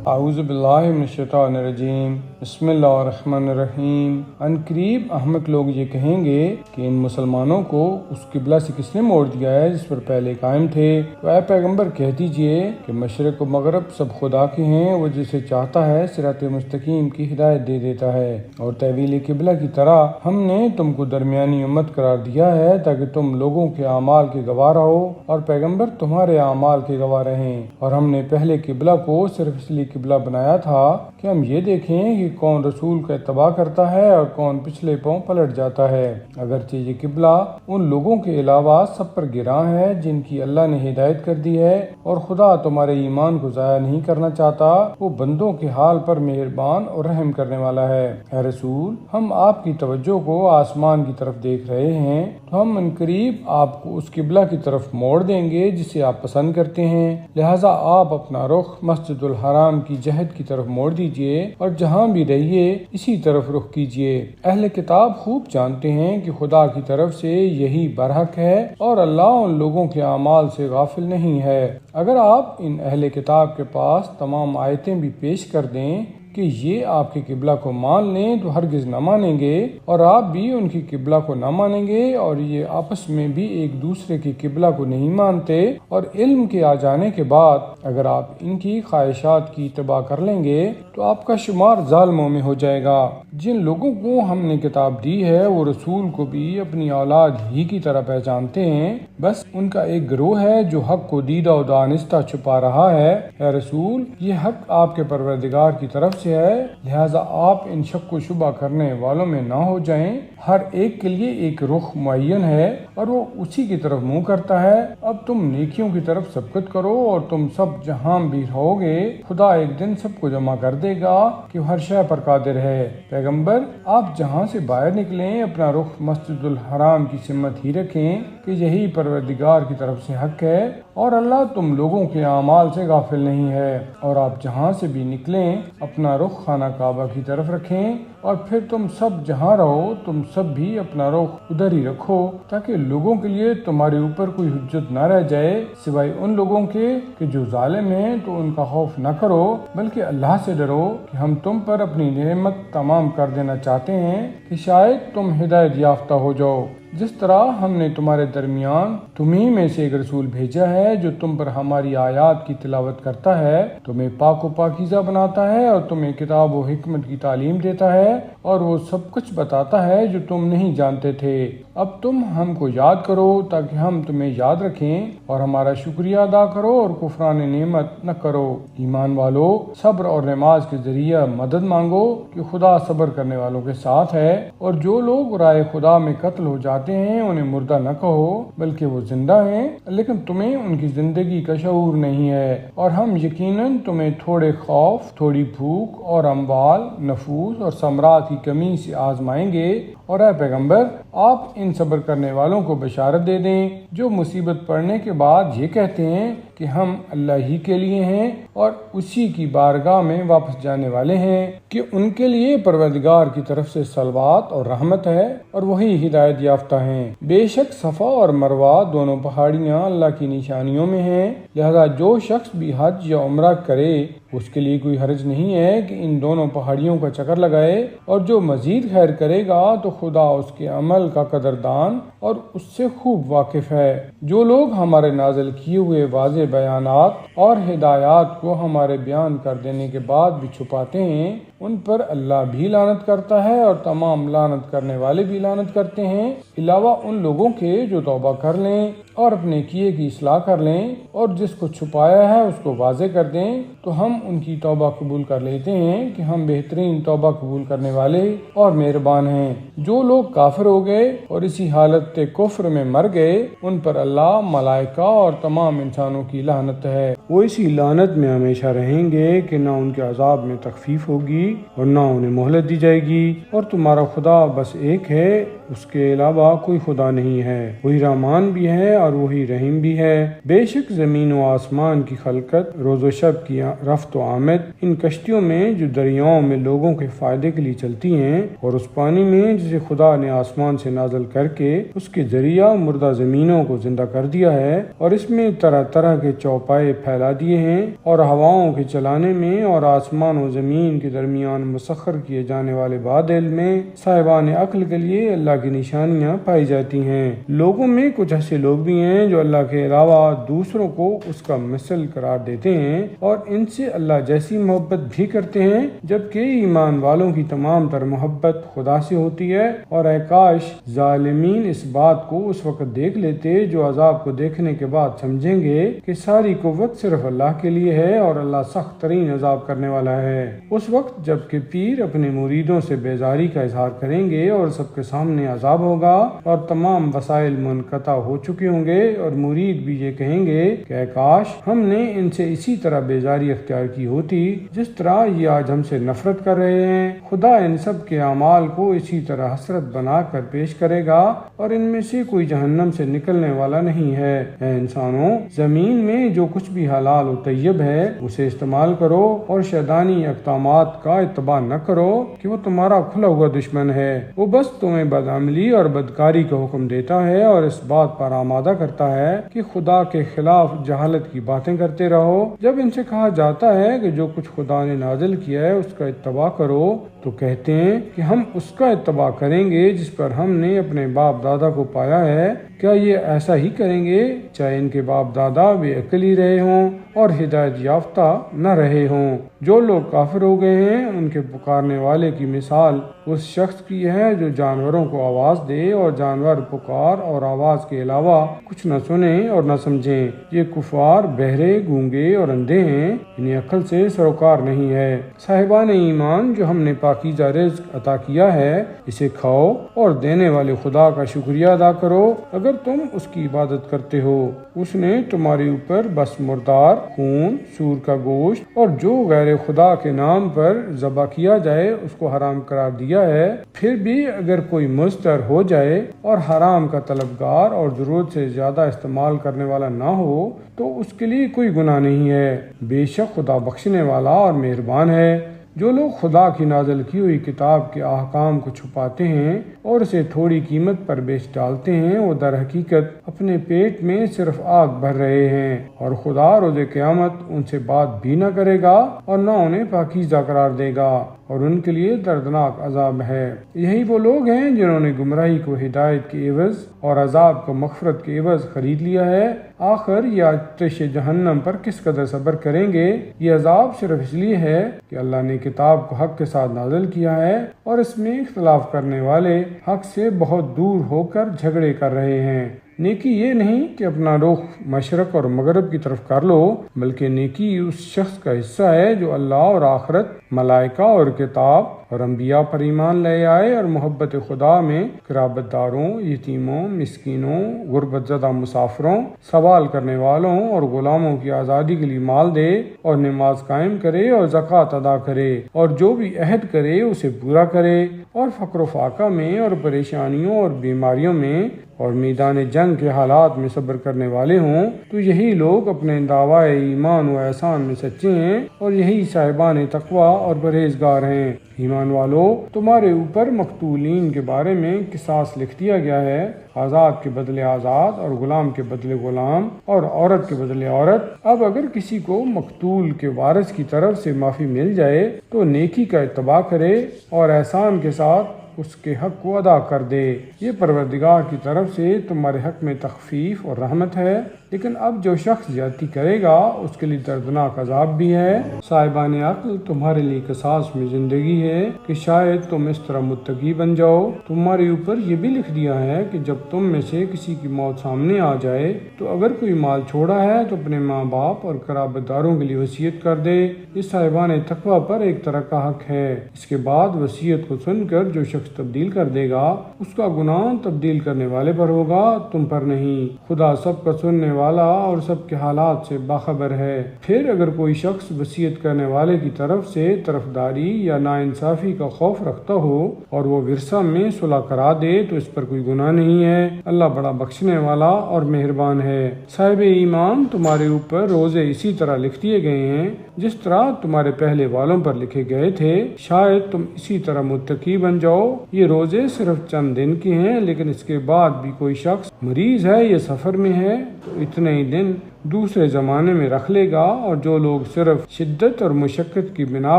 اعوذ باللہ من الشیطان الرجیم، بسم اللہ الرحمن الرحیم۔ ان قریب احمق لوگ یہ کہیں گے کہ ان مسلمانوں کو اس قبلہ سے کس نے موڑ دیا ہے جس پر پہلے قائم تھے۔ تو اے پیغمبر کہہ دیجئے کہ مشرق و مغرب سب خدا کے ہیں، وہ جسے چاہتا ہے صراط مستقیم کی ہدایت دے دیتا ہے۔ اور تحویل قبلہ کی طرح ہم نے تم کو درمیانی امت قرار دیا ہے تاکہ تم لوگوں کے اعمال کے گواہ رہو اور پیغمبر تمہارے اعمال کے گواہ رہیں۔ اور ہم نے پہلے قبلہ کو صرف اس لیے قبلہ بنایا تھا کہ ہم یہ دیکھیں کہ کون رسول کا اتباع کرتا ہے اور کون پچھلے پاؤں پلٹ جاتا ہے۔ اگرچہ یہ قبلہ ان لوگوں کے علاوہ سب پر گراں ہے جن کی اللہ نے ہدایت کر دی ہے، اور خدا تمہارے ایمان کو ضائع نہیں کرنا چاہتا، وہ بندوں کے حال پر مہربان اور رحم کرنے والا ہے۔ اے رسول، ہم آپ کی توجہ کو آسمان کی طرف دیکھ رہے ہیں، تو ہم ان قریب آپ کو اس قبلہ کی طرف موڑ دیں گے جسے آپ پسند کرتے ہیں، لہٰذا آپ اپنا رخ مسجد الحرام کی جہت کی طرف موڑ دیجئے اور جہاں بھی رہیے اسی طرف رخ کیجئے۔ اہل کتاب خوب جانتے ہیں کہ خدا کی طرف سے یہی برحق ہے اور اللہ ان لوگوں کے اعمال سے غافل نہیں ہے۔ اگر آپ ان اہل کتاب کے پاس تمام آیتیں بھی پیش کر دیں کہ یہ آپ کے قبلہ کو مان لیں تو ہرگز نہ مانیں گے، اور آپ بھی ان کی قبلہ کو نہ مانیں گے، اور یہ آپس میں بھی ایک دوسرے کی قبلہ کو نہیں مانتے، اور علم کے آ جانے کے بعد اگر آپ ان کی خواہشات کی اتباع کر لیں گے تو آپ کا شمار ظالموں میں ہو جائے گا۔ جن لوگوں کو ہم نے کتاب دی ہے وہ رسول کو بھی اپنی اولاد ہی کی طرح پہچانتے ہیں، بس ان کا ایک گروہ ہے جو حق کو دیدہ و دانستہ چھپا رہا ہے۔ اے رسول، یہ حق آپ کے پروردگار کی طرف سے ہے، لہٰذا آپ ان شک و شبہ کرنے والوں میں نہ ہو جائیں۔ ہر ایک کے لیے ایک رخ معین ہے اور وہ اسی کی طرف منہ کرتا ہے۔ اب تم نیکیوں کی طرف سبقت کرو اور تم سب جہاں بھی رہو گے خدا ایک دن سب کو جمع کر دے گا کہ ہر شے پر قادر ہے۔ پیغمبر، آپ جہاں سے باہر نکلیں اپنا رخ مسجد الحرام کی سمت ہی رکھیں کہ یہی پروردگار کی طرف سے حق ہے، اور اللہ تم لوگوں کے اعمال سے غافل نہیں ہے۔ اور آپ جہاں سے بھی نکلیں اپنا رخ خانہ کعبہ کی طرف رکھیں، اور پھر تم سب جہاں رہو تم سب بھی اپنا رخ ادھر ہی رکھو تاکہ لوگوں کے لیے تمہارے اوپر کوئی حجت نہ رہ جائے سوائے ان لوگوں کے کہ جو ظالم ہیں، تو ان کا خوف نہ کرو بلکہ اللہ سے ڈرو کہ ہم تم پر اپنی نعمت تمام کر دینا چاہتے ہیں کہ شاید تم ہدایت یافتہ ہو جاؤ۔ جس طرح ہم نے تمہارے درمیان تمہیں میں سے ایک رسول بھیجا ہے جو تم پر ہماری آیات کی تلاوت کرتا ہے، تمہیں پاک و پاکیزہ بناتا ہے اور تمہیں کتاب و حکمت کی تعلیم دیتا ہے، اور وہ سب کچھ بتاتا ہے جو تم نہیں جانتے تھے۔ اب تم ہم کو یاد کرو تاکہ ہم تمہیں یاد رکھیں، اور ہمارا شکریہ ادا کرو اور کفران نعمت نہ کرو۔ ایمان والو، صبر اور نماز کے ذریعہ مدد مانگو کہ خدا صبر کرنے والوں کے ساتھ ہے، اور جو لوگ رائے خدا میں قتل ہو جاتے ہیں انہیں مردہ نہ کہو بلکہ وہ زندہ ہیں، لیکن تمہیں ان کی زندگی کا شعور نہیں ہے۔ اور ہم یقیناً تمہیں تھوڑے خوف، تھوڑی بھوک اور اموال، نفوس اور ثمرات کی کمی سے آزمائیں گے، اور اے پیغمبر، آپ ان صبر کرنے والوں کو بشارت دے دیں جو مصیبت پڑنے کے بعد یہ کہتے ہیں کہ ہم اللہ ہی کے لیے ہیں اور اسی کی بارگاہ میں واپس جانے والے ہیں، کہ ان کے لیے پروردگار کی طرف سے صلوات اور رحمت ہے اور وہی ہدایت یافتہ ہیں۔ بے شک صفا اور مروہ دونوں پہاڑیاں اللہ کی نشانیوں میں ہیں، لہذا جو شخص بھی حج یا عمرہ کرے اس کے لیے کوئی حرج نہیں ہے کہ ان دونوں پہاڑیوں کا چکر لگائے، اور جو مزید خیر کرے گا تو خدا اس کے عمل کا قدردان اور اس سے خوب واقف ہے۔ جو لوگ ہمارے نازل کیے ہوئے واضح بیانات اور ہدایات کو ہمارے بیان کر دینے کے بعد بھی چھپاتے ہیں ان پر اللہ بھی لعنت کرتا ہے اور تمام لعنت کرنے والے بھی لعنت کرتے ہیں، علاوہ ان لوگوں کے جو توبہ کر لیں اور اپنے کیے کی اصلاح کر لیں اور جس کو چھپایا ہے اس کو واضح کر دیں، تو ہم ان کی توبہ قبول کر لیتے ہیں کہ ہم بہترین توبہ قبول کرنے والے اور مہربان ہیں۔ جو لوگ کافر ہو گئے اور اسی حالت کفر میں مر گئے ان پر اللہ، ملائکہ اور تمام انسانوں کی لعنت ہے، وہ اسی لعنت میں ہمیشہ رہیں گے کہ نہ ان کے عذاب میں تخفیف ہوگی اور نہ انہیں مہلت دی جائے گی، اور تمہارا خدا بس ایک ہے اس کے علاوہ کوئی خدا نہیں ہے، وہی رحمان بھی ہے اور وہی رحیم بھی ہے۔ بے شک زمین و آسمان کی خلقت، روز و شب کی رفت و آمد، ان کشتیوں میں جو دریاؤں میں لوگوں کے فائدے کے لیے چلتی ہیں، اور اس پانی میں جسے خدا نے آسمان سے نازل کر کے اس کے ذریعہ مردہ زمینوں کو زندہ کر دیا ہے، اور اس میں طرح طرح کے چوپائے پھیلا دیے ہیں، اور ہواؤں کے چلانے میں اور آسمان و زمین کے درمیان مسخر کیے جانے والے بادل میں صاحبان عقل کے لیے اللہ کی نشانیاں پائی جاتی ہیں۔ لوگوں میں کچھ ایسے لوگ بھی ہیں جو اللہ کے علاوہ دوسروں کو اس کا مثل قرار دیتے ہیں اور ان سے اللہ جیسی محبت بھی کرتے ہیں، جبکہ ایمان والوں کی تمام تر محبت خدا سے ہوتی ہے۔ اور اے کاش ظالمین اس بات کو اس وقت دیکھ لیتے جو عذاب کو دیکھنے کے بعد سمجھیں گے کہ ساری قوت صرف اللہ کے لیے ہے اور اللہ سخت ترین عذاب کرنے والا ہے۔ اس وقت جب کہ پیر اپنے مریدوں سے بیزاری کا اظہار کریں گے اور سب کے سامنے عذاب ہوگا اور تمام وسائل منقطع ہو چکے ہوں گے، اور مرید بھی یہ کہیں گے کہ اے کاش ہم نے ان سے اسی طرح بیزاری اختیار کی ہوتی جس طرح یہ آج ہم سے نفرت کر رہے ہیں۔ خدا ان سب کے اعمال کو اسی طرح حسرت بنا کر پیش کرے گا، اور ان میں سے کوئی جہنم سے نکلنے والا نہیں ہے۔ اے انسانوں، زمین میں جو کچھ بھی حلال و طیب ہے اسے استعمال کرو، اور شیطانی اقدامات کا اتباع نہ کرو کہ وہ تمہارا کھلا ہوا دشمن ہے۔ وہ بس تمہیں بدعملی اور بدکاری کا حکم دیتا ہے اور اس بات پر آمادہ کرتا ہے کہ خدا کے خلاف جہالت کی باتیں کرتے رہو۔ جب ان سے کہا جاتا ہے کہ جو کچھ خدا نے نازل کیا ہے اس کا اتباع کرو، تو کہتے ہیں کہ ہم اس کا اتباع کریں گے جس پر ہم نے اپنے باپ دادا کو پایا ہے۔ کیا یہ ایسا ہی کریں گے چاہے ان کے باپ دادا بے عقل ہی رہے ہوں اور ہدایت یافتہ نہ رہے ہوں؟ جو لوگ کافر ہو گئے ہیں ان کے پکارنے والے کی مثال اس شخص کی ہے جو جانوروں کو آواز دے اور جانور پکار اور آواز کے علاوہ کچھ نہ سنیں اور نہ سمجھیں۔ یہ کفار بہرے، گونگے اور اندھے ہیں، انہیں عقل سے سروکار نہیں ہے۔ صاحبان ایمان، جو ہم نے پاکیزہ رزق عطا کیا ہے اسے کھاؤ اور دینے والے خدا کا شکریہ ادا کرو اگر تم اس کی عبادت کرتے ہو۔ اس نے تمہارے اوپر بس مردار، خون، سور کا گوشت اور جو غیر خدا کے نام پر ذبح کیا جائے اس کو حرام قرار دیا ہے۔ پھر بھی اگر کوئی مضطر ہو جائے اور حرام کا طلبگار اور ضرورت سے زیادہ استعمال کرنے والا نہ ہو تو اس کے لیے کوئی گناہ نہیں ہے۔ بے شک خدا بخشنے والا اور مہربان ہے۔ جو لوگ خدا کی نازل کی ہوئی کتاب کے احکام کو چھپاتے ہیں اور اسے تھوڑی قیمت پر بیچ ڈالتے ہیں، وہ در حقیقت اپنے پیٹ میں صرف آگ بھر رہے ہیں، اور خدا روز قیامت ان سے بات بھی نہ کرے گا اور نہ انہیں پاکیزہ قرار دے گا، اور ان کے لیے دردناک عذاب ہے۔ یہی وہ لوگ ہیں جنہوں نے گمراہی کو ہدایت کے عوض اور عذاب کو مغفرت کے عوض خرید لیا ہے۔ آخر یہ آتش جہنم پر کس قدر صبر کریں گے؟ یہ عذاب صرف اس لیے ہے کہ اللہ نے کتاب کو حق کے ساتھ نازل کیا ہے اور اس میں اختلاف کرنے والے حق سے بہت دور ہو کر جھگڑے کر رہے ہیں۔ نیکی یہ نہیں کہ اپنا رخ مشرق اور مغرب کی طرف کر لو، بلکہ نیکی اس شخص کا حصہ ہے جو اللہ اور آخرت، ملائکہ اور کتاب اور انبیاء پر ایمان لے آئے اور محبت خدا میں قرابت داروں، یتیموں، مسکینوں، غربت زدہ مسافروں، سوال کرنے والوں اور غلاموں کی آزادی کے لیے مال دے اور نماز قائم کرے اور زکوٰۃ ادا کرے، اور جو بھی عہد کرے اسے پورا کرے، اور فقر و فاقہ میں اور پریشانیوں اور بیماریوں میں اور میدان جنگ کے حالات میں صبر کرنے والے ہوں، تو یہی لوگ اپنے دعوی ایمان و احسان میں سچے ہیں، اور یہی صاحبان تقوی اور پرہیزگار ہیں۔ ایمان والو، تمہارے اوپر مقتولین کے بارے میں قصاص لکھ دیا گیا ہے، آزاد کے بدلے آزاد اور غلام کے بدلے غلام اور عورت کے بدلے عورت۔ اب اگر کسی کو مقتول کے وارث کی طرف سے معافی مل جائے تو نیکی کا اتباع کرے اور احسان کے ساتھ اس کے حق کو ادا کر دے۔ یہ پروردگار کی طرف سے تمہارے حق میں تخفیف اور رحمت ہے، لیکن اب جو شخص زیادتی کرے گا اس کے لیے دردناک عذاب بھی ہے۔ صاحبان عقل، تمہارے لیے قصاص میں زندگی ہے کہ شاید تم اس طرح متقی بن جاؤ۔ تمہارے اوپر یہ بھی لکھ دیا ہے کہ جب تم میں سے کسی کی موت سامنے آ جائے تو اگر کوئی مال چھوڑا ہے تو اپنے ماں باپ اور قرابت داروں کے لیے وصیت کر دے۔ اس صاحبان تقوی پر ایک طرح کا حق ہے۔ اس کے بعد وصیت کو سن کر جو شخص شخص تبدیل کر دے گا اس کا گناہ تبدیل کرنے والے پر ہوگا، تم پر نہیں۔ خدا سب کا سننے والا اور سب کے حالات سے باخبر ہے۔ پھر اگر کوئی شخص وصیت کرنے والے کی طرف سے طرفداری یا ناانصافی کا خوف رکھتا ہو اور وہ ورثہ میں صلح کرا دے تو اس پر کوئی گناہ نہیں ہے، اللہ بڑا بخشنے والا اور مہربان ہے۔ صاحب ایمان، تمہارے اوپر روزے اسی طرح لکھ دیے گئے ہیں جس طرح تمہارے پہلے والوں پر لکھے گئے تھے، شاید تم اسی طرح متقی بن جاؤ۔ یہ روزے صرف چند دن کے ہیں، لیکن اس کے بعد بھی کوئی شخص مریض ہے یا سفر میں ہے تو اتنے ہی دن دوسرے زمانے میں رکھ لے گا، اور جو لوگ صرف شدت اور مشقت کی بنا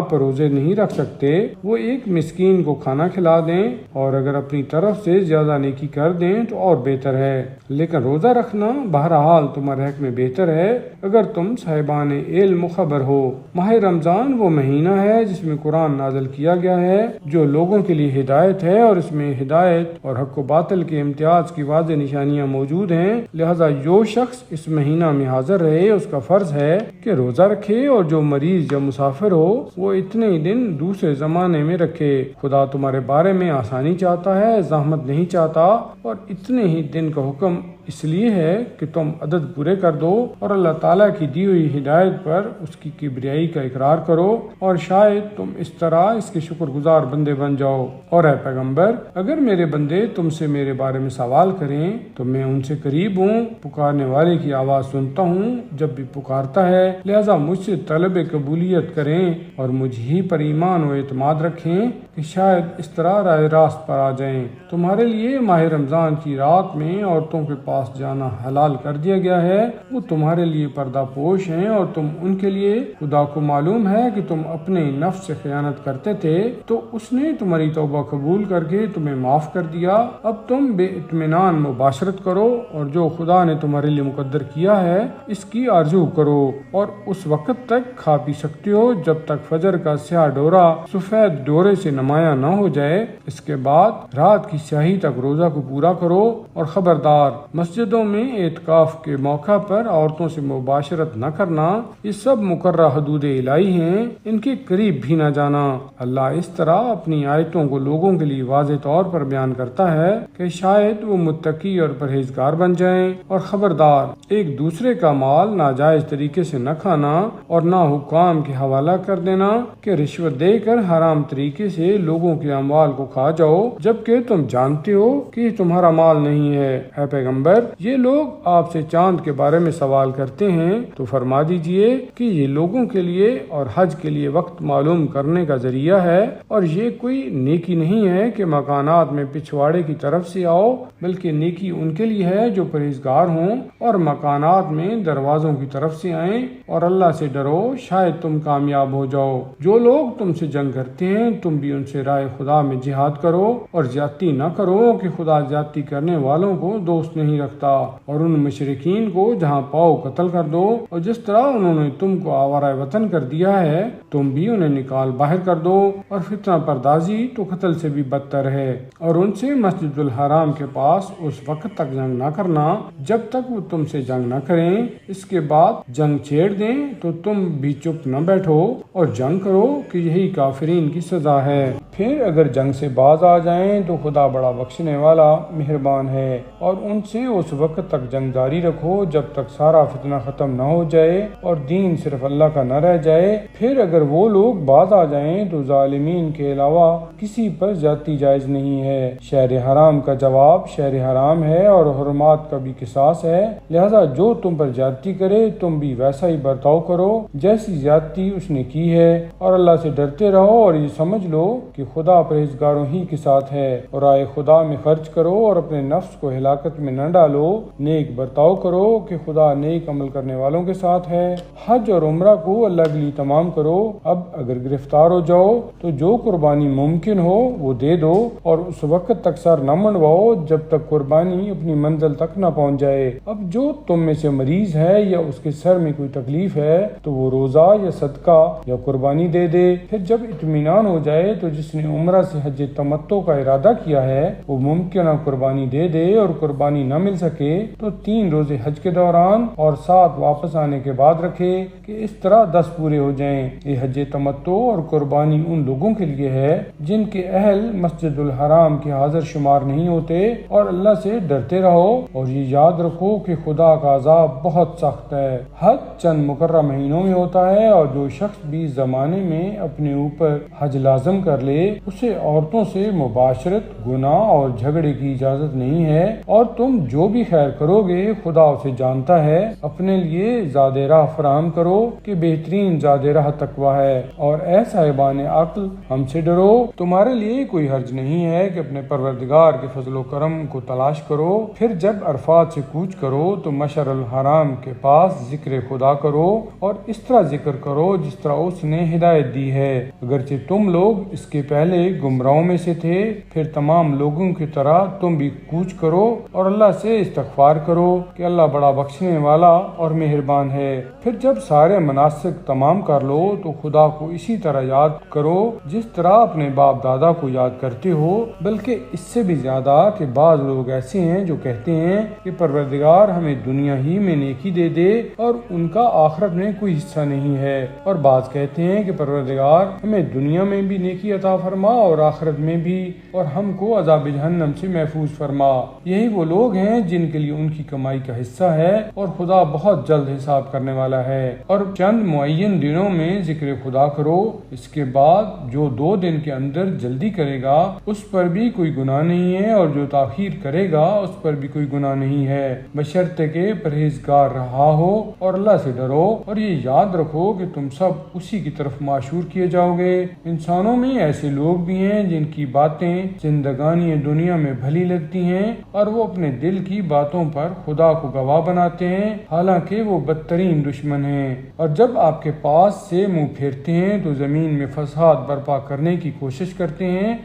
پر روزے نہیں رکھ سکتے وہ ایک مسکین کو کھانا کھلا دیں، اور اگر اپنی طرف سے زیادہ نیکی کر دیں تو اور بہتر ہے۔ لیکن روزہ رکھنا بہرحال تمہارے حق میں بہتر ہے اگر تم صاحبان علم خبر ہو۔ ماہ رمضان وہ مہینہ ہے جس میں قرآن نازل کیا گیا ہے، جو لوگوں کے لیے ہدایت ہے، اور اس میں ہدایت اور حق و باطل کے امتیاز کی واضح نشانیاں موجود ہیں۔ لہذا جو شخص اس مہینہ میں حاضر رہے اس کا فرض ہے کہ روزہ رکھے، اور جو مریض یا مسافر ہو وہ اتنے ہی دن دوسرے زمانے میں رکھے۔ خدا تمہارے بارے میں آسانی چاہتا ہے، زحمت نہیں چاہتا، اور اتنے ہی دن کا حکم اس لیے ہے کہ تم عدد پورے کر دو اور اللہ تعالیٰ کی دی ہوئی ہدایت پر اس کی کبریائی کا اقرار کرو، اور شاید تم اس طرح اس کے شکر گزار بندے بن جاؤ۔ اور اے پیغمبر، اگر میرے بندے تم سے میرے بارے میں سوال کریں تو میں ان سے قریب ہوں، پکارنے والے کی آواز سنتا ہوں جب بھی پکارتا ہے، لہذا مجھ سے طلب قبولیت کریں اور مجھ ہی پر ایمان و اعتماد رکھیں کہ شاید اس طرح راہ راست پر آ جائیں۔ تمہارے لیے ماہ رمضان کی رات میں عورتوں کے پاس جانا حلال کر دیا گیا ہے، وہ تمہارے لیے پردہ پوش ہیں اور تم ان کے لیے۔ خدا کو معلوم ہے کہ تم اپنے نفس سے خیانت کرتے تھے تو اس نے تمہاری توبہ قبول کر کے تمہیں معاف کر دیا۔ اب تم بے اطمینان مباشرت کرو اور جو خدا نے تمہارے لیے مقدر کیا ہے اس کی آرزو کرو، اور اس وقت تک کھا پی سکتے ہو جب تک فجر کا سیاہ ڈورا سفید ڈورے سے نمایاں نہ ہو جائے۔ اس کے بعد رات کی سیاہی تک روزہ کو پورا کرو، اور خبردار مسجدوں میں اعتکاف کے موقع پر عورتوں سے مباشرت نہ کرنا، یہ سب مقررہ حدود الہی ہیں، ان کے قریب بھی نہ جانا۔ اللہ اس طرح اپنی آیتوں کو لوگوں کے لیے واضح طور پر بیان کرتا ہے کہ شاید وہ متقی اور پرہیزگار بن جائیں۔ اور خبردار، ایک دوسرے کا مال ناجائز طریقے سے نہ کھانا اور نہ حکام کے حوالہ کر دینا کہ رشوت دے کر حرام طریقے سے لوگوں کے اموال کو کھا جاؤ جبکہ تم جانتے ہو کہ یہ تمہارا مال نہیں ہے۔ اے پیغمبر، یہ لوگ آپ سے چاند کے بارے میں سوال کرتے ہیں تو فرما دیجئے کہ یہ لوگوں کے لیے اور حج کے لیے وقت معلوم کرنے کا ذریعہ ہے، اور یہ کوئی نیکی نہیں ہے کہ مکانات میں پچھواڑے کی طرف سے آؤ، بلکہ نیکی ان کے لیے ہے جو پرہیزگار ہوں اور مکانات میں دروازوں کی طرف سے آئیں، اور اللہ سے ڈرو، شاید تم کامیاب ہو جاؤ۔ جو لوگ تم سے جنگ کرتے ہیں تم بھی ان سے راہ خدا میں جہاد کرو، اور زیادتی نہ کرو کہ خدا زیادتی کرنے والوں کو دوست نہیں رکھتا، اور ان مشرکین کو جہاں پاؤ قتل کر دو، اور جس طرح انہوں نے تم کو آوارہ وطن کر دیا ہے تم بھی انہیں نکال باہر کر دو، اور فتنہ پردازی تو قتل سے بھی بدتر ہے۔ اور ان سے مسجد الحرام کے پاس اس وقت تک جنگ نہ کرنا جب تک وہ تم سے جنگ نہ کریں، اس کے بعد جنگ چھیڑ دیں تو تم بھی چپ نہ بیٹھو اور جنگ کرو کہ یہی کافرین کی سزا ہے۔ پھر اگر جنگ سے باز آ جائیں تو خدا بڑا بخشنے والا مہربان ہے، اور ان سے اس وقت تک جنگ جاری رکھو جب تک سارا فتنہ ختم نہ ہو جائے اور دین صرف اللہ کا نہ رہ جائے۔ پھر اگر وہ لوگ باز آ جائیں تو ظالمین کے علاوہ کسی پر زیادتی جائز نہیں ہے۔ شہر حرام کا جواب شہر حرام ہے اور حرمات کا بھی قصاص ہے، لہذا جو تم پر زیادتی کرے تم بھی ویسا ہی برتاؤ کرو جیسی زیادتی اس نے کی ہے، اور اللہ سے ڈرتے رہو اور یہ سمجھ لو کہ خدا پرہیزگاروں ہی کے ساتھ ہے۔ اور آئے خدا میں خرچ کرو اور اپنے نفس کو ہلاکت میں نہ ڈالو، نیک برتاؤ کرو کہ خدا نیک عمل کرنے والوں کے ساتھ ہے۔ حج اور عمرہ کو اللہ کے لیے تمام کرو۔ اب اگر گرفتار ہو جاؤ تو جو قربانی ممکن ہو وہ دے دو، اور اس وقت تک سر نہ منڈواؤ جب تک قربانی اپنی منزل تک نہ پہنچ جائے۔ اب جو تم میں سے مریض ہے یا اس کے سر میں کوئی تکلیف ہے تو وہ روزہ یا صدقہ یا قربانی دے دے۔ پھر جب اطمینان ہو جائے تو جس جس نے عمرہ سے حج تمتع کا ارادہ کیا ہے وہ ممکنہ قربانی دے دے اور قربانی نہ مل سکے تو 3 روزے حج کے دوران اور 7 واپس آنے کے بعد رکھے کہ اس طرح 10 پورے ہو جائیں۔ یہ حج تمتع اور قربانی ان لوگوں کے لیے ہے جن کے اہل مسجد الحرام کے حاضر شمار نہیں ہوتے، اور اللہ سے ڈرتے رہو اور یہ یاد رکھو کہ خدا کا عذاب بہت سخت ہے۔ حج چند مقررہ مہینوں میں ہوتا ہے، اور جو شخص بھی زمانے میں اپنے اوپر حج لازم کر لے اسے عورتوں سے مباشرت، گناہ اور جھگڑے کی اجازت نہیں ہے، اور تم جو بھی خیر کرو گے خدا اسے جانتا ہے۔ اپنے لیے زاد راہ فراہم کرو کہ بہترین زاد راہ تقوی ہے، اور اے صاحبان عقل ہم سے ڈرو۔ تمہارے لیے کوئی حرج نہیں ہے کہ اپنے پروردگار کے فضل و کرم کو تلاش کرو، پھر جب عرفات سے کوچ کرو تو مشعر الحرام کے پاس ذکر خدا کرو، اور اس طرح ذکر کرو جس طرح اس نے ہدایت دی ہے، اگرچہ تم لوگ اس کے پہلے گمراہوں میں سے تھے۔ پھر تمام لوگوں کی طرح تم بھی کوچ کرو اور اللہ سے استغفار کرو کہ اللہ بڑا بخشنے والا اور مہربان ہے۔ پھر جب سارے مناسک تمام کر لو تو خدا کو اسی طرح یاد کرو جس طرح اپنے باپ دادا کو یاد کرتے ہو، بلکہ اس سے بھی زیادہ کہ بعض لوگ ایسے ہیں جو کہتے ہیں کہ پروردگار ہمیں دنیا ہی میں نیکی دے دے اور ان کا آخرت میں کوئی حصہ نہیں ہے، اور بعض کہتے ہیں کہ پروردگار ہمیں دنیا میں بھی نیکی عطا فرما اور آخرت میں بھی، اور ہم کو عذاب جہنم سے محفوظ فرما۔ یہی وہ لوگ ہیں جن کے لیے ان کی کمائی کا حصہ ہے، اور خدا بہت جلد حساب کرنے والا ہے۔ اور چند معین دنوں میں ذکر خدا کرو، اس کے بعد جو 2 دن کے اندر جلدی کرے گا اس پر بھی کوئی گناہ نہیں ہے، اور جو تاخیر کرے گا اس پر بھی کوئی گناہ نہیں ہے، بشرطے کہ پرہیزگار رہا ہو اور اللہ سے ڈرو، اور یہ یاد رکھو کہ تم سب اسی کی طرف معشور کیے جاؤ گے۔ انسانوں میں ایسے لوگ بھی ہیں جن کی باتیں زندگانی دنیا میں بھلی لگتی ہیں، اور وہ اپنے دل کی باتوں پر خدا کو گواہ بناتے ہیں، حالانکہ وہ بدترین دشمن ہیں، اور جب آپ کے پاس سے منہ پھیرتے ہیں تو زمین میں فساد برپا کرنے کی کوشش کرتے ہیں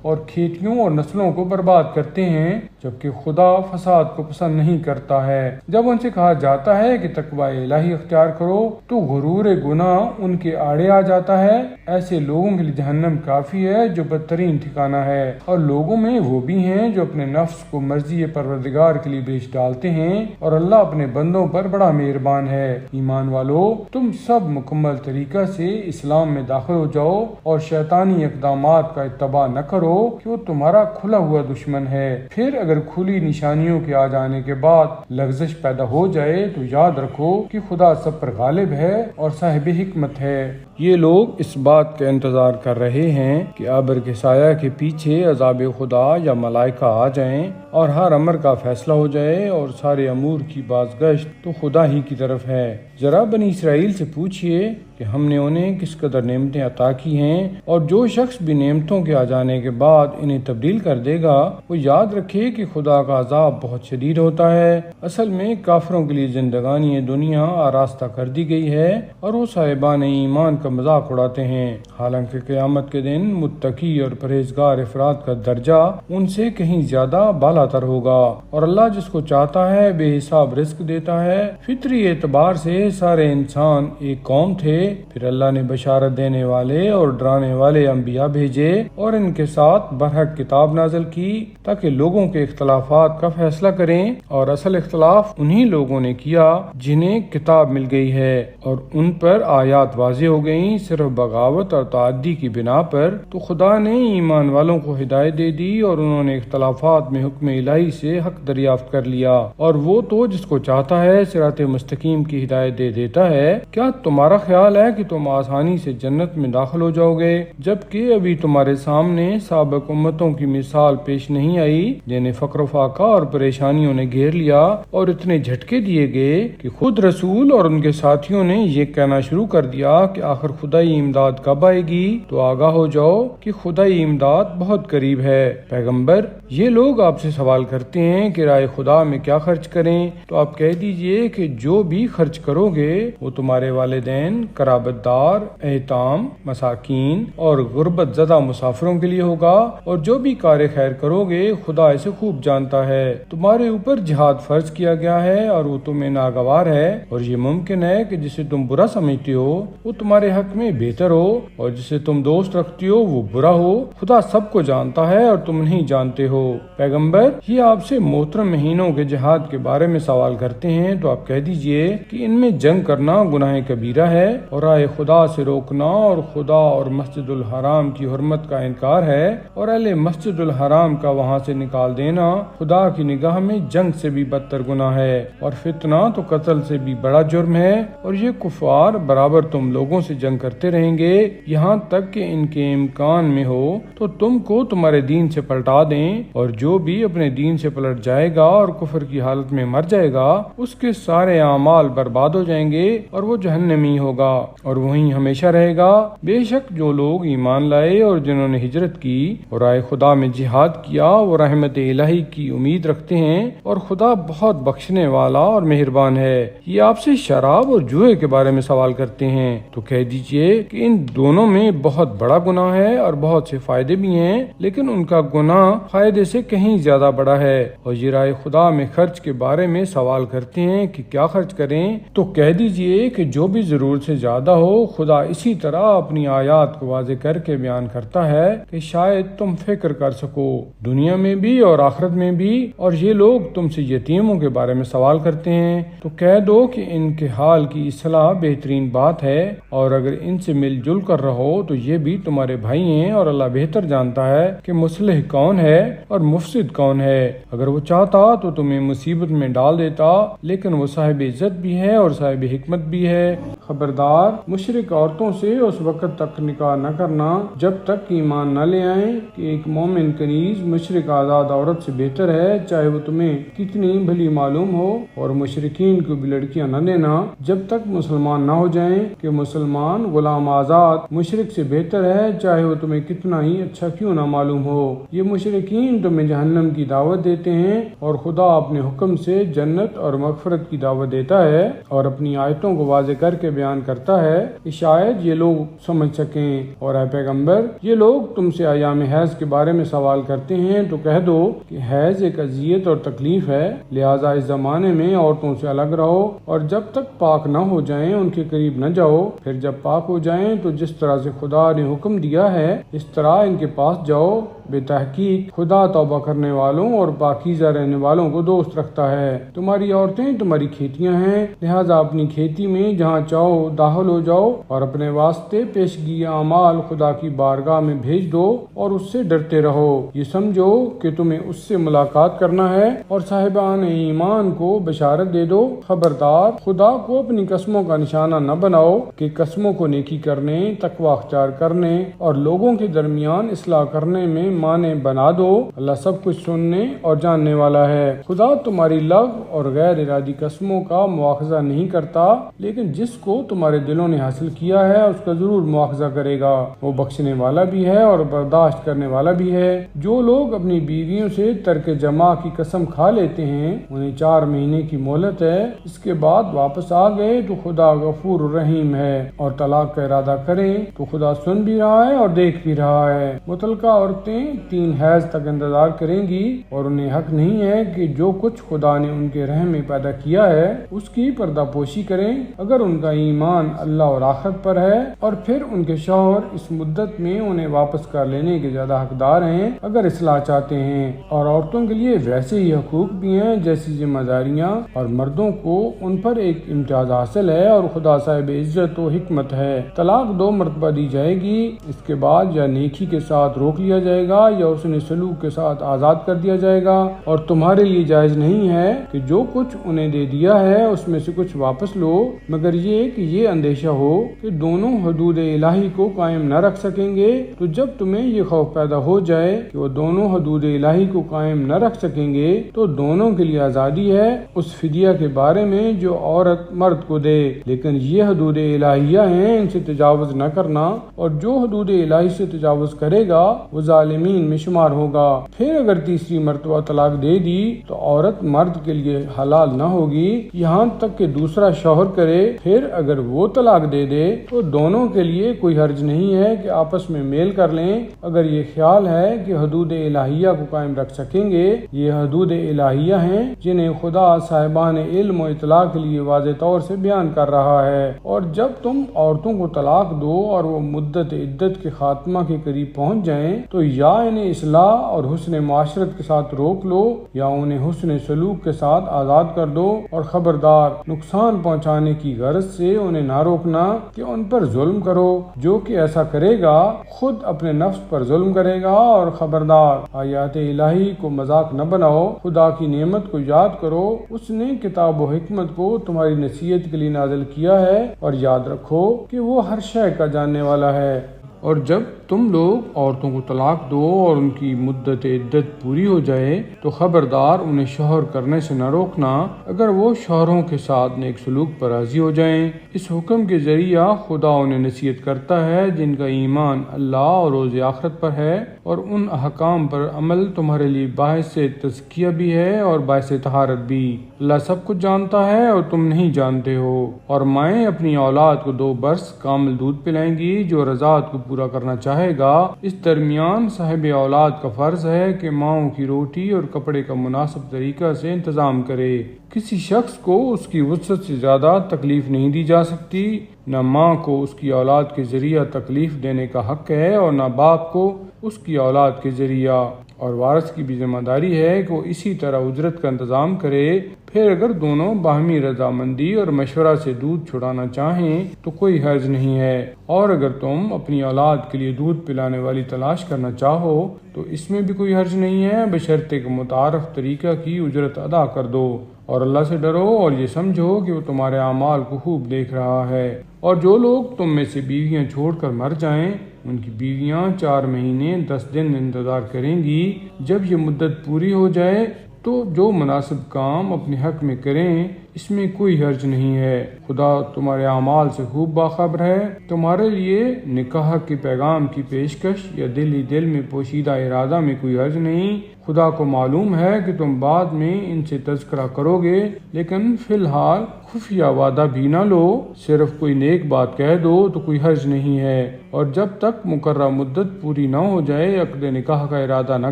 اور کھیتیوں اور نسلوں کو برباد کرتے ہیں، جبکہ خدا فساد کو پسند نہیں کرتا ہے۔ جب ان سے کہا جاتا ہے کہ تقوی الہی اختیار کرو تو غرور گناہ ان کے آڑے آ جاتا ہے۔ ایسے لوگوں کے لیے جہنم کافی ہے جو بدترین ٹھکانہ ہے، اور لوگوں میں وہ بھی ہیں جو اپنے نفس کو مرضی پروردگار کے لیے بیچ ڈالتے ہیں، اور اللہ اپنے بندوں پر بڑا مہربان ہے۔ ایمان والو، تم سب مکمل طریقہ سے اسلام میں داخل ہو جاؤ اور شیطانی اقدامات کا اتباع نہ کرو کہ وہ تمہارا کھلا ہوا دشمن ہے۔ پھر اگر کھلی نشانیوں کے آ جانے کے بعد لغزش پیدا ہو جائے تو یاد رکھو کہ خدا سب پر غالب ہے اور صاحب حکمت ہے۔ یہ لوگ اس بات کا انتظار کر رہے ہیں کہ ابر کے سایہ کے پیچھے عذاب خدا یا ملائکہ آ جائیں اور ہر امر کا فیصلہ ہو جائے، اور سارے امور کی بازگشت تو خدا ہی کی طرف ہے۔ ذرا بنی اسرائیل سے پوچھئے کہ ہم نے انہیں کس قدر نعمتیں عطا کی ہیں، اور جو شخص بھی نعمتوں کے آ جانے کے بعد انہیں تبدیل کر دے گا وہ یاد رکھے کہ خدا کا عذاب بہت شدید ہوتا ہے۔ اصل میں کافروں کے لیے زندگانی دنیا آراستہ کر دی گئی ہے، اور وہ صاحبان ایمان کا مذاق اڑاتے ہیں، حالانکہ قیامت کے دن متقی اور پرہیزگار افراد کا درجہ ان سے کہیں زیادہ بالا تر ہوگا، اور اللہ جس کو چاہتا ہے بے حساب رزق دیتا ہے۔ فطری اعتبار سے سارے انسان ایک قوم تھے، پھر اللہ نے بشارت دینے والے اور ڈرانے والے انبیاء بھیجے اور ان کے ساتھ برحق کتاب نازل کی تاکہ لوگوں کے اختلافات کا فیصلہ کریں، اور اصل اختلاف انہی لوگوں نے کیا جنہیں کتاب مل گئی ہے اور ان پر آیات واضح ہو گئیں صرف بغاوت اور تعدی کی بنا پر، تو خدا نے ایمان والوں کو ہدایت دے دی اور انہوں نے اختلافات میں حکم الہی سے حق دریافت کر لیا، اور وہ تو جس کو چاہتا ہے صراط مستقیم کی ہدایت دے دیتا ہے۔ کیا تمہارا خیال ہے کہ تم آسانی سے جنت میں داخل ہو جاؤ گے جبکہ ابھی تمہارے سامنے سابق امتوں کی مثال پیش نہیں آئی جنہیں فقر و فاقہ اور پریشانیوں نے گھیر لیا اور اتنے جھٹکے دیے گئے کہ خود رسول اور ان کے ساتھیوں نے یہ کہنا شروع کر دیا کہ آخر خدائی امداد کب آئے گی؟ تو آگاہ ہو جاؤ کہ خدائی امداد بہت قریب ہے۔ پیغمبر، یہ لوگ آپ سے سوال کرتے ہیں کہ رائے خدا میں کیا خرچ کریں، تو آپ کہہ دیجئے کہ جو بھی خرچ کرو کرو گے وہ تمہارے والدین، قرابت دار، ایتام، مساکین اور غربت زدہ مسافروں کے لیے ہوگا، اور جو بھی کار خیر کرو گے خدا اسے خوب جانتا ہے۔ تمہارے اوپر جہاد فرض کیا گیا ہے اور وہ تمہیں ناگوار ہے، اور یہ ممکن ہے کہ جسے تم برا سمجھتے ہو وہ تمہارے حق میں بہتر ہو، اور جسے تم دوست رکھتے ہو وہ برا ہو۔ خدا سب کو جانتا ہے اور تم نہیں جانتے ہو۔ پیغمبر، یہ آپ سے محترم مہینوں کے جہاد کے بارے میں سوال کرتے ہیں تو آپ کہہ دیجئے کہ ان میں جنگ کرنا گناہ کبیرہ ہے، اور راہ خدا سے روکنا اور خدا اور مسجد الحرام کی حرمت کا انکار ہے، اور اہل مسجد الحرام کا وہاں سے نکال دینا خدا کی نگاہ میں جنگ سے بھی بدتر گناہ ہے، اور فتنہ تو قتل سے بھی بڑا جرم ہے، اور یہ کفار برابر تم لوگوں سے جنگ کرتے رہیں گے یہاں تک کہ ان کے امکان میں ہو تو تم کو تمہارے دین سے پلٹا دیں، اور جو بھی اپنے دین سے پلٹ جائے گا اور کفر کی حالت میں مر جائے گا اس کے سارے اعمال برباد ہو جائیں گے اور وہ جہنمی ہوگا اور وہیں ہمیشہ رہے گا۔ بے شک جو لوگ ایمان لائے اور جنہوں نے ہجرت کی اور رائے خدا میں جہاد کیا وہ رحمت الہی کی امید رکھتے ہیں، اور خدا بہت بخشنے والا اور مہربان ہے۔ یہ آپ سے شراب اور جوئے کے بارے میں سوال کرتے ہیں تو کہہ دیجئے کہ ان دونوں میں بہت بڑا گناہ ہے اور بہت سے فائدے بھی ہیں، لیکن ان کا گناہ فائدے سے کہیں زیادہ بڑا ہے۔ اور یہ رائے خدا میں خرچ کے بارے میں سوال کرتے ہیں کہ کیا خرچ کریں تو کہہ دیجئے کہ جو بھی ضرورت سے زیادہ ہو۔ خدا اسی طرح اپنی آیات کو واضح کر کے بیان کرتا ہے کہ شاید تم فکر کر سکو دنیا میں بھی اور آخرت میں بھی۔ اور یہ لوگ تم سے یتیموں کے بارے میں سوال کرتے ہیں تو کہہ دو کہ ان کے حال کی اصلاح بہترین بات ہے، اور اگر ان سے مل جل کر رہو تو یہ بھی تمہارے بھائی ہیں، اور اللہ بہتر جانتا ہے کہ مصلح کون ہے اور مفسد کون ہے۔ اگر وہ چاہتا تو تمہیں مصیبت میں ڈال دیتا، لیکن وہ صاحب عزت بھی ہے اور صاحب حکمت بھی ہے۔ خبردار، مشرک عورتوں سے اس وقت تک نکاح نہ کرنا جب تک ایمان نہ لے آئیں کہ ایک مومن کنیز مشرک آزاد عورت سے بہتر ہے، چاہے وہ تمہیں کتنی بھلی معلوم ہو، اور مشرکین کو بھی لڑکیاں نہ دینا جب تک مسلمان نہ ہو جائیں کہ مسلمان غلام آزاد مشرک سے بہتر ہے، چاہے وہ تمہیں کتنا ہی اچھا کیوں نہ معلوم ہو۔ یہ مشرکین تمہیں جہنم کی دعوت دیتے ہیں، اور خدا اپنے حکم سے جنت اور مغفرت کی دعوت دیتا ہے اور اپنی آیتوں کو واضح کر کے بیان کرتا ہے کہ شاید یہ لوگ سمجھ سکیں۔ اور اے پیغمبر، یہ لوگ تم سے ایام حیض کے بارے میں سوال کرتے ہیں تو کہہ دو کہ حیض ایک اذیت اور تکلیف ہے، لہٰذا اس زمانے میں عورتوں سے الگ رہو، اور جب تک پاک نہ ہو جائیں ان کے قریب نہ جاؤ، پھر جب پاک ہو جائیں تو جس طرح سے خدا نے حکم دیا ہے اس طرح ان کے پاس جاؤ۔ بے تحقیق خدا توبہ کرنے والوں اور پاکیزہ رہنے والوں کو دوست رکھتا ہے۔ تمہاری عورتیں تمہاری کھیتیاں ہیں، لہٰذا اپنی کھیتی میں جہاں چاہو داخل ہو جاؤ، اور اپنے واسطے پیشگی اعمال خدا کی بارگاہ میں بھیج دو اور اس سے ڈرتے رہو۔ یہ سمجھو کہ تمہیں اس سے ملاقات کرنا ہے، اور صاحبان ایمان کو بشارت دے دو۔ خبردار، خدا کو اپنی قسموں کا نشانہ نہ بناؤ کہ قسموں کو نیکی کرنے، تقوی اختیار کرنے اور لوگوں کے درمیان اصلاح کرنے میں مانے بنا دو۔ اللہ سب کچھ سننے اور جاننے والا ہے۔ خدا تمہاری لغو اور غیر ارادی قسموں کا مواخذہ نہیں کرتا، لیکن جس کو تمہارے دلوں نے حاصل کیا ہے اس کا ضرور مواخذہ کرے گا۔ وہ بخشنے والا بھی ہے اور برداشت کرنے والا بھی ہے۔ جو لوگ اپنی بیویوں سے ترک جماع کی قسم کھا لیتے ہیں انہیں 4 مہینے کی مہلت ہے، اس کے بعد واپس آ گئے تو خدا غفور رحیم ہے، اور طلاق کا ارادہ کریں تو خدا سن بھی رہا ہے اور دیکھ بھی رہا ہے۔ متعلقہ عورتیں 3 حیض تک انتظار کریں گی، اور انہیں حق نہیں ہے کہ جو کچھ خدا نے ان کے رحم میں پیدا کیا ہے اس کی پردہ پوشی کریں، اگر ان کا ایمان اللہ اور آخرت پر ہے، اور پھر ان کے شوہر اس مدت میں انہیں واپس کر لینے کے زیادہ حقدار ہیں اگر اصلاح چاہتے ہیں۔ اور عورتوں کے لیے ویسے ہی حقوق بھی ہیں جیسی ذمہ داریاں، اور مردوں کو ان پر ایک امتیاز حاصل ہے، اور خدا صاحب عزت و حکمت ہے۔ طلاق 2 مرتبہ دی جائے گی، اس کے بعد یا نیکی کے ساتھ روک لیا جائے گا یا اس نے سلوک کے ساتھ آزاد کر دیا جائے گا، اور تمہارے لیے جائز نہیں ہے کہ جو کچھ انہیں دے دیا ہے اس میں سے کچھ واپس لو، مگر یہ کہ یہ اندیشہ ہو کہ دونوں حدود الہی کو قائم نہ رکھ سکیں گے۔ تو جب تمہیں یہ خوف پیدا ہو جائے کہ وہ دونوں حدود الہی کو قائم نہ رکھ سکیں گے تو دونوں کے لیے آزادی ہے اس فدیہ کے بارے میں جو عورت مرد کو دے، لیکن یہ حدود الہیہ ہیں، ان سے تجاوز نہ کرنا، اور جو حدود الہی سے تجاوز کرے گا وہ ظالمین میں شمار ہوگا۔ پھر اگر تیسری مرتبہ طلاق دے دی تو عورت مرد کے لیے حلال نہ ہوگی یہاں تک کہ دوسرا دوسرا شوہر کرے پھر اگر وہ طلاق دے دے تو دونوں کے لیے کوئی حرج نہیں ہے کہ آپس میں میل کر لیں، اگر یہ خیال ہے کہ حدود الہیہ کو قائم رکھ سکیں گے۔ یہ حدود الہیہ ہیں جنہیں خدا صاحبان علم و اطلاع کے لیے واضح طور سے بیان کر رہا ہے۔ اور جب تم عورتوں کو طلاق دو اور وہ مدت عدت کے خاتمہ کے قریب پہنچ جائیں تو یا انہیں اصلاح اور حسن معاشرت کے ساتھ روک لو یا انہیں حسن سلوک کے ساتھ آزاد کر دو، اور خبردار نقصان پہنچانے کی غرض سے انہیں نہ روکنا کہ ان پر ظلم کرو، جو کہ ایسا کرے گا خود اپنے نفس پر ظلم کرے گا۔ اور خبردار آیات الہی کو مذاق نہ بناؤ، خدا کی نعمت کو یاد کرو، اس نے کتاب و حکمت کو تمہاری نصیحت کے لیے نازل کیا ہے، اور یاد رکھو کہ وہ ہر شے کا جاننے والا ہے۔ اور جب تم لوگ عورتوں کو طلاق دو اور ان کی مدت عدت پوری ہو جائے تو خبردار انہیں شوہر کرنے سے نہ روکنا اگر وہ شوہروں کے ساتھ نیک سلوک پر راضی ہو جائیں۔ اس حکم کے ذریعہ خدا انہیں نصیحت کرتا ہے جن کا ایمان اللہ اور روز آخرت پر ہے، اور ان احکام پر عمل تمہارے لیے باعث تزکیہ بھی ہے اور باعث طہارت بھی۔ اللہ سب کچھ جانتا ہے اور تم نہیں جانتے ہو۔ اور مائیں اپنی اولاد کو 2 برس کامل دودھ پلائیں گی جو رضاعت کو پورا کرنا چاہے گا۔ اس درمیان صاحب اولاد کا فرض ہے کہ ماؤں کی روٹی اور کپڑے کا مناسب طریقہ سے انتظام کرے۔ کسی شخص کو اس کی وسعت سے زیادہ تکلیف نہیں دی جا سکتی، نہ ماں کو اس کی اولاد کے ذریعہ تکلیف دینے کا حق ہے اور نہ باپ کو اس کی اولاد کے ذریعہ، اور وارث کی بھی ذمہ داری ہے کہ وہ اسی طرح اجرت کا انتظام کرے۔ پھر اگر دونوں باہمی رضامندی اور مشورہ سے دودھ چھڑانا چاہیں تو کوئی حرج نہیں ہے، اور اگر تم اپنی اولاد کے لیے دودھ پلانے والی تلاش کرنا چاہو تو اس میں بھی کوئی حرج نہیں ہے، بشرطے کہ متعارف طریقہ کی اجرت ادا کر دو۔ اور اللہ سے ڈرو اور یہ سمجھو کہ وہ تمہارے اعمال کو خوب دیکھ رہا ہے۔ اور جو لوگ تم میں سے بیویاں چھوڑ کر مر جائیں ان کی بیویاں 4 مہینے 10 دن انتظار کریں گی۔ جب یہ مدت پوری ہو جائے تو جو مناسب کام اپنے حق میں کریں اس میں کوئی حرج نہیں ہے، خدا تمہارے اعمال سے خوب باخبر ہے۔ تمہارے لیے نکاح کے پیغام کی پیشکش یا دل ہی دل میں پوشیدہ ارادہ میں کوئی حرج نہیں۔ خدا کو معلوم ہے کہ تم بعد میں ان سے تذکرہ کرو گے، لیکن فی الحال خفیہ وعدہ بھی نہ لو، صرف کوئی نیک بات کہہ دو تو کوئی حرج نہیں ہے۔ اور جب تک مقررہ مدت پوری نہ ہو جائے عقد نکاح کا ارادہ نہ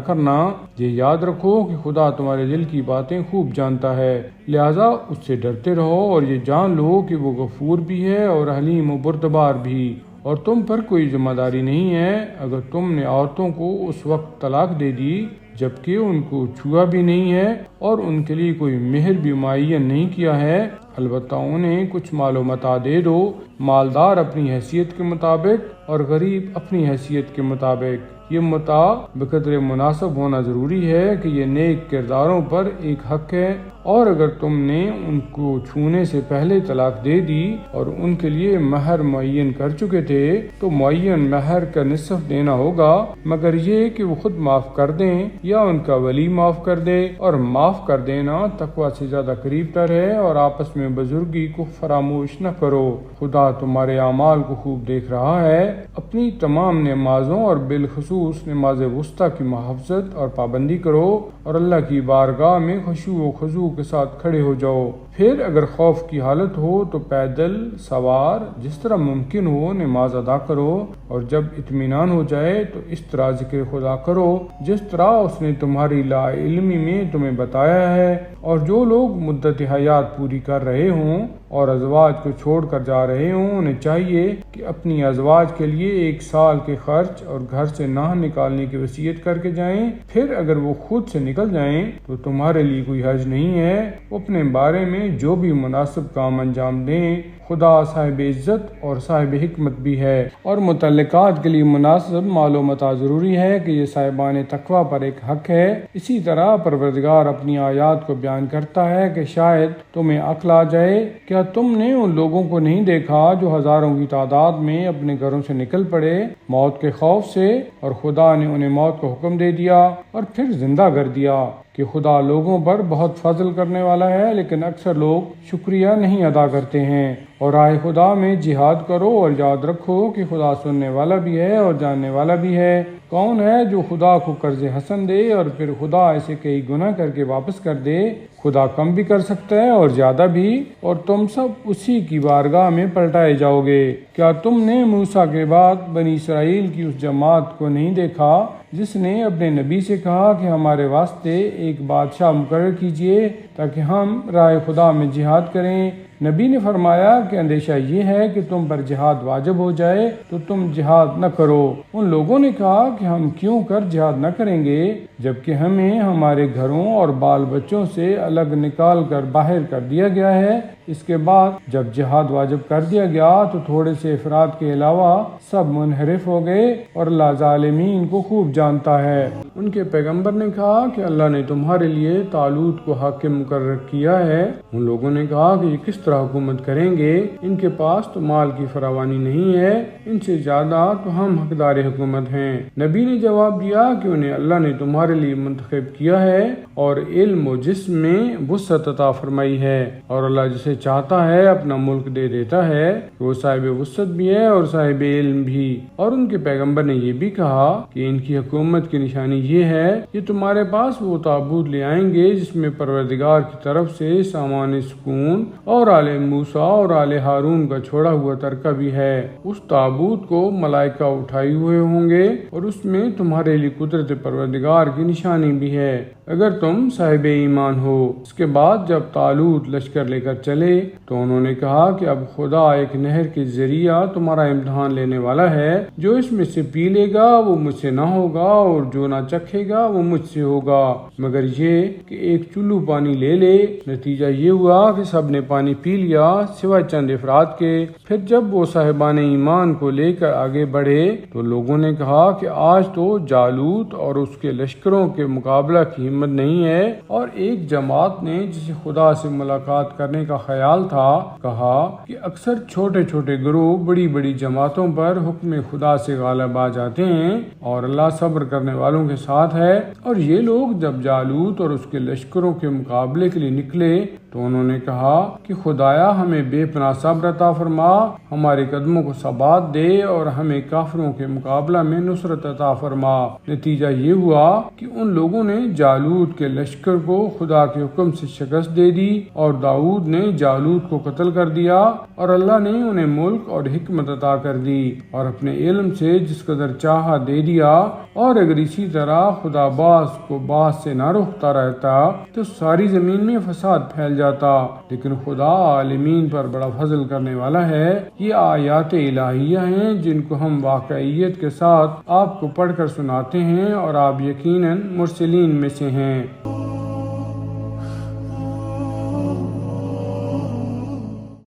کرنا۔ یہ یاد رکھو کہ خدا تمہارے دل کی باتیں خوب جانتا ہے، لہذا اس سے ڈرتے رہو اور یہ جان لو کہ وہ غفور بھی ہے اور حلیم و بردبار بھی۔ اور تم پر کوئی ذمہ داری نہیں ہے اگر تم نے عورتوں کو اس وقت طلاق دے دی جبکہ ان کو چھوا بھی نہیں ہے اور ان کے لیے کوئی مہر بھی معین نہیں کیا ہے، البتہ انہیں کچھ مال و متاع دے دو، مالدار اپنی حیثیت کے مطابق اور غریب اپنی حیثیت کے مطابق۔ یہ متاع بقدر مناسب ہونا ضروری ہے کہ یہ نیک کرداروں پر ایک حق ہے، اور اگر تم نے ان کو چھونے سے پہلے طلاق دے دی اور ان کے لیے مہر معین کر چکے تھے تو معین مہر کا نصف دینا ہوگا، مگر یہ کہ وہ خود معاف کر دیں یا ان کا ولی معاف کر دے، اور معاف کر دینا تقوی سے زیادہ قریب تر ہے، اور آپس میں بزرگی کو فراموش نہ کرو۔ خدا تمہارے اعمال کو خوب دیکھ رہا ہے۔ اپنی تمام نمازوں اور بالخصوص نماز وسطیٰ کی محافظت اور پابندی کرو، اور اللہ کی بارگاہ میں خشوع و خضوع کے ساتھ کھڑے ہو جاؤ۔ پھر اگر خوف کی حالت ہو تو پیدل سوار جس طرح ممکن ہو نماز ادا کرو، اور جب اطمینان ہو جائے تو اس طرح ذکر خدا کرو جس طرح اس نے تمہاری لا علمی میں تمہیں بتایا ہے۔ اور جو لوگ مدت حیات پوری کر رہے ہوں اور ازواج کو چھوڑ کر جا رہے ہوں انہیں چاہیے کہ اپنی ازواج کے لیے 1 سال کے خرچ اور گھر سے نہ نکالنے کی وصیت کر کے جائیں۔ پھر اگر وہ خود سے نکل جائیں تو تمہارے لیے کوئی حرج نہیں ہے، وہ اپنے بارے میں جو بھی مناسب کام انجام دیں، خدا صاحب عزت اور صاحب حکمت بھی ہے۔ اور متعلقات کے لیے مناسب مال و متاع ضروری ہے کہ یہ صاحبان تقوی پر ایک حق ہے۔ اسی طرح پروردگار اپنی آیات کو بیان کرتا ہے کہ شاید تمہیں عقل آ جائے، کیا تم نے ان لوگوں کو نہیں دیکھا جو ہزاروں کی تعداد میں اپنے گھروں سے نکل پڑے موت کے خوف سے، اور خدا نے انہیں موت کا حکم دے دیا اور پھر زندہ کر دیا کہ خدا لوگوں پر بہت فضل کرنے والا ہے، لیکن اکثر لوگ شکریہ نہیں ادا کرتے ہیں۔ اور راہ خدا میں جہاد کرو اور یاد رکھو کہ خدا سننے والا بھی ہے اور جاننے والا بھی ہے۔ کون ہے جو خدا کو قرض حسن دے اور پھر خدا اسے کئی گنا کر کے واپس کر دے؟ خدا کم بھی کر سکتا ہے اور زیادہ بھی، اور تم سب اسی کی بارگاہ میں پلٹائے جاؤ گے۔ کیا تم نے موسیٰ کے بعد بنی اسرائیل کی اس جماعت کو نہیں دیکھا جس نے اپنے نبی سے کہا کہ ہمارے واسطے ایک بادشاہ مقرر کیجیے تاکہ ہم راہ خدا میں جہاد کریں؟ نبی نے فرمایا کہ اندیشہ یہ ہے کہ تم پر جہاد واجب ہو جائے تو تم جہاد نہ کرو۔ ان لوگوں نے کہا کہ ہم کیوں کر جہاد نہ کریں گے جبکہ ہمیں ہمارے گھروں اور بال بچوں سے الگ نکال کر باہر کر دیا گیا ہے۔ اس کے بعد جب جہاد واجب کر دیا گیا تو تھوڑے سے افراد کے علاوہ سب منحرف ہو گئے، اور اللہ ظالمین کو خوب جانتا ہے۔ ان کے پیغمبر نے کہا کہ اللہ نے تمہارے لیے طالوت کو حاکم مقرر کیا ہے۔ ان لوگوں نے کہا کہ یہ کس طرح حکومت کریں گے؟ ان کے پاس تو مال کی فراوانی نہیں ہے، ان سے زیادہ تو ہم حقدار حکومت ہیں۔ نبی نے جواب دیا کہ انہیں اللہ نے تمہارے لیے منتخب کیا ہے اور علم و جسم میں وسعت عطا فرمائی ہے، اور اللہ جسے چاہتا ہے اپنا ملک دے دیتا ہے کہ وہ صاحب وسعت بھی ہے اور صاحب علم بھی۔ اور ان کے پیغمبر نے یہ بھی کہا کہ ان کی حکومت کی نشانی یہ ہے کہ تمہارے پاس وہ تابوت لے آئیں گے جس میں پروردگار کی طرف سے سامان سکون اور آل موسیٰ اور آل ہارون کا چھوڑا ہوا ترکہ بھی ہے۔ اس تابوت کو ملائکہ اٹھائے ہوئے ہوں گے اور اس میں تمہارے لیے قدرت پروردگار کی نشانی بھی ہے اگر تم صاحب ایمان ہو۔ اس کے بعد جب طالوت لشکر لے کر چلے تو انہوں نے کہا کہ اب خدا ایک نہر کے ذریعہ تمہارا امتحان لینے والا ہے، جو اس میں سے پی لے گا وہ مجھ سے نہ ہوگا اور جو نہ چکھے گا وہ مجھ سے ہوگا، مگر یہ کہ ایک چلو پانی لے لے۔ نتیجہ یہ ہوا کہ سب نے پانی پی لیا سوائے چند افراد کے۔ پھر جب وہ صاحبان ایمان کو لے کر آگے بڑھے تو لوگوں نے کہا کہ آج تو جالوت اور اس کے لشکروں کے مقابلہ کی ہمت نہیں ہے، اور ایک جماعت نے جسے خدا سے ملاقات کرنے کا خیال تھا کہا کہ اکثر چھوٹے چھوٹے گروہ بڑی بڑی جماعتوں پر حکم خدا سے غالب آ جاتے ہیں، اور اللہ صبر کرنے والوں کے ساتھ ہے۔ اور یہ لوگ جب جالوت اور اس کے لشکروں کے مقابلے کے لیے نکلے تو انہوں نے کہا کہ خدایا ہمیں بے پناہ صبر عطا فرما، ہمارے قدموں کو ثبات دے اور ہمیں کافروں کے مقابلہ میں نصرت عطا فرما۔ نتیجہ یہ ہوا کہ ان لوگوں نے جالوت کے لشکر کو خدا کے حکم سے شکست دے دی، اور داؤد نے جالوت کو قتل کر دیا، اور اللہ نے انہیں ملک اور حکمت عطا کر دی اور اپنے علم سے جس قدر چاہا دے دیا۔ اور اگر اسی طرح خدا بعض کو بعض سے نہ روکتا رہتا تو ساری زمین میں فساد پھیل جاتا، لیکن خدا عالمین پر بڑا فضل کرنے والا ہے۔ یہ آیات الہیہ ہیں جن کو ہم واقعیت کے ساتھ آپ کو پڑھ کر سناتے ہیں، اور آپ یقیناً مرسلین میں سے ہیں۔